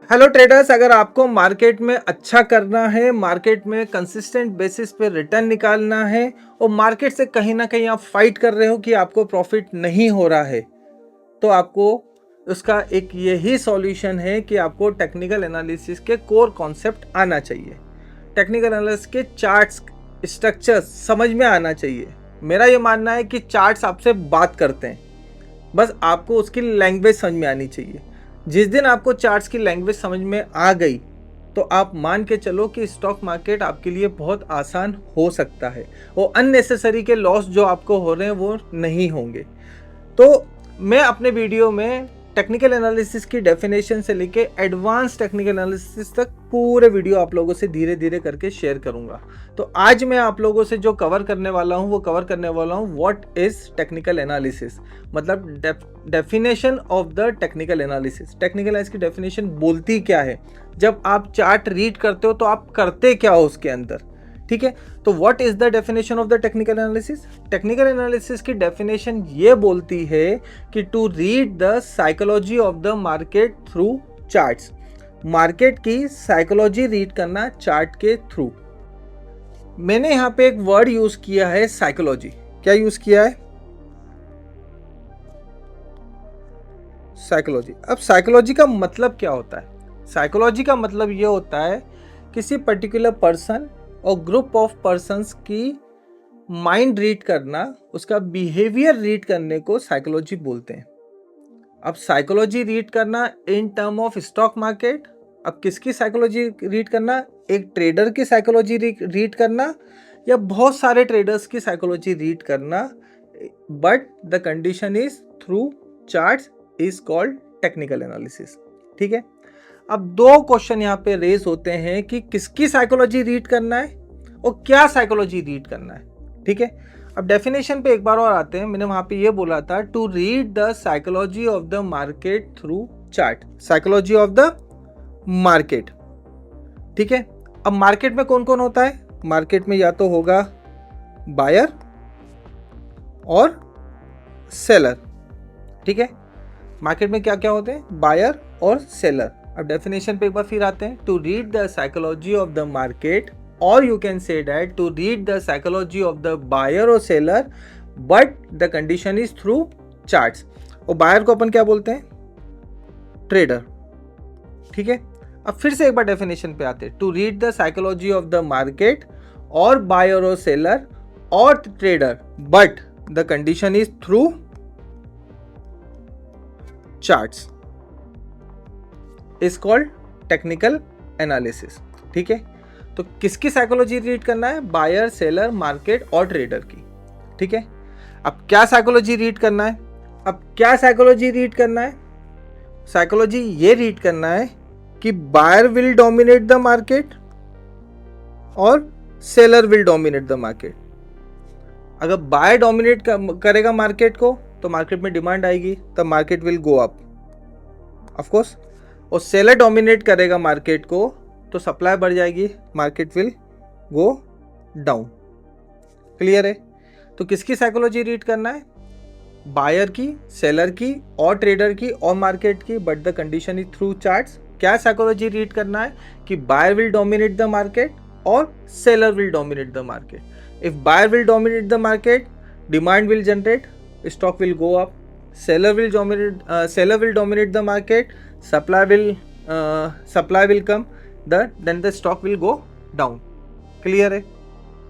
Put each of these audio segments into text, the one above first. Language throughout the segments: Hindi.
हेलो ट्रेडर्स, अगर आपको मार्केट में अच्छा करना है, मार्केट में कंसिस्टेंट बेसिस पे रिटर्न निकालना है और मार्केट से कहीं ना कहीं आप फाइट कर रहे हो कि आपको प्रॉफिट नहीं हो रहा है, तो आपको उसका एक यही सॉल्यूशन है कि आपको टेक्निकल एनालिसिस के कोर कॉन्सेप्ट आना चाहिए। टेक्निकल एनालिसिस के चार्ट्स स्ट्रक्चर्स समझ में आना चाहिए। मेरा ये मानना है कि चार्ट्स आपसे बात करते हैं, बस आपको उसकी लैंग्वेज समझ में आनी चाहिए। जिस दिन आपको चार्ट्स की लैंग्वेज समझ में आ गई तो आप मान के चलो कि स्टॉक मार्केट आपके लिए बहुत आसान हो सकता है और अननेसेसरी के लॉस जो आपको हो रहे हैं वो नहीं होंगे। तो मैं अपने वीडियो में टेक्निकल एनालिसिस की डेफिनेशन से लेके एडवांस टेक्निकल एनालिसिस तक पूरे वीडियो आप लोगों से धीरे धीरे करके शेयर करूंगा। तो आज मैं आप लोगों से जो कवर करने वाला हूं वो कवर करने वाला हूं व्हाट इज टेक्निकल एनालिसिस, मतलब definition of the technical analysis. Technical analysis की डेफिनेशन बोलती क्या है, जब आप चार्ट रीड करते हो तो आप करते क्या हो उसके अंदर, ठीक है। तो what is the definition of the technical analysis? Technical analysis की डेफिनेशन ये बोलती है कि to read the psychology of the market through charts. Market की साइकोलॉजी रीड करना चार्ट के थ्रू। मैंने यहां पे एक वर्ड यूज किया है साइकोलॉजी। क्या यूज किया है? साइकोलॉजी। अब साइकोलॉजी का मतलब क्या होता है? साइकोलॉजी का मतलब ये होता है किसी पर्टिकुलर पर्सन और ग्रुप ऑफ पर्सन्स की माइंड रीड करना, उसका बिहेवियर रीड करने को साइकोलॉजी बोलते हैं। अब साइकोलॉजी रीड करना in term of stock market. अब किसकी साइकोलॉजी रीड करना? एक ट्रेडर की साइकोलॉजी रीड करना या बहुत सारे ट्रेडर्स की साइकोलॉजी रीड करना, but the condition is through charts is called technical analysis, ठीक है। अब दो क्वेश्चन यहाँ पे रेज होते हैं कि किसकी साइकोलॉजी रीड करना है और क्या साइकोलॉजी रीड करना है, ठीक है। अब डेफिनेशन पे एक बार और आते हैं। मैंने वहां पे ये बोला था to read the psychology of the market through chart. Psychology of the market, ठीक है। अब मार्केट में कौन कौन होता है? मार्केट में या तो होगा बायर और सेलर, ठीक है। मार्केट में क्या क्या होते हैं? बायर और सेलर। अब डेफिनेशन पे एक बार फिर आते हैं। To read the psychology of the market, और you can say that to read the psychology of the buyer और seller, but the condition is through charts. और बायर को अपन क्या बोलते हैं? ट्रेडर, ठीक है। अब फिर से एक बार डेफिनेशन पे आते हैं। To read the psychology of the market और बायर और सेलर और trader, but the condition is through charts is called technical analysis, ठीक है। तो किसकी साइकोलॉजी रीड करना है? बायर, सेलर, मार्केट और ट्रेडर की, ठीक है। अब क्या साइकोलॉजी रीड करना है? अब क्या साइकोलॉजी रीड करना है? साइकोलॉजी ये रीड करना है कि buyer will dominate the market और seller will dominate the market. अगर बायर डोमिनेट करेगा मार्केट को तो मार्केट में डिमांड आएगी, तब market will go up of course. और सेलर डोमिनेट करेगा मार्केट को तो सप्लाई बढ़ जाएगी, market will go down. Clear है? तो किसकी साइकोलॉजी रीड करना है? बायर की, सेलर की और ट्रेडर की और मार्केट की, but the condition is through charts. क्या साइकोलॉजी रीड करना है? कि buyer will dominate the market और seller will dominate the market. If buyer will dominate the market, demand will generate, stock will go up. Seller will dominate the market, supply will come, then the stock will go down. Clear है?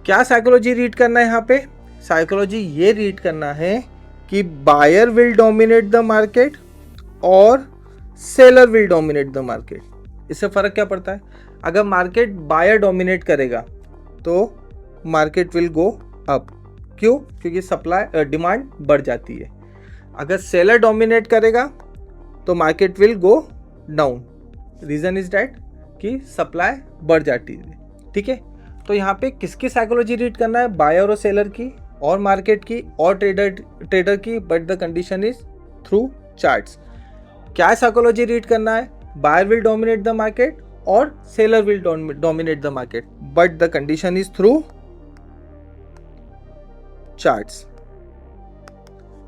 क्या साइकोलॉजी रीड करना है यहाँ पे? साइकोलॉजी ये रीड करना है कि buyer will dominate the market और seller will dominate the market. इससे फर्क क्या पड़ता है? अगर मार्केट बायर डोमिनेट करेगा तो मार्केट विल गो अप। क्यों? क्योंकि सप्लाई डिमांड बढ़ जाती है। अगर सेलर डोमिनेट करेगा तो market will go down. Reason is that कि सप्लाई बढ़ जाती है, ठीक है। तो यहाँ पे किसकी साइकोलॉजी रीड करना है? बायर और सेलर की और मार्केट की और ट्रेडर की, but the condition is through charts. क्या साइकोलॉजी रीड करना है? Buyer will dominate the market और seller will dominate the market, but the condition is through charts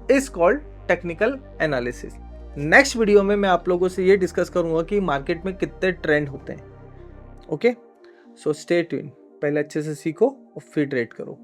is called technical analysis। Next video में मैं आप लोगों से ये डिस्कस करूंगा कि मार्केट में कितने ट्रेंड होते हैं। ओके, सो स्टे ट्यून, पहले अच्छे से सीखो और फिर ट्रेड करो।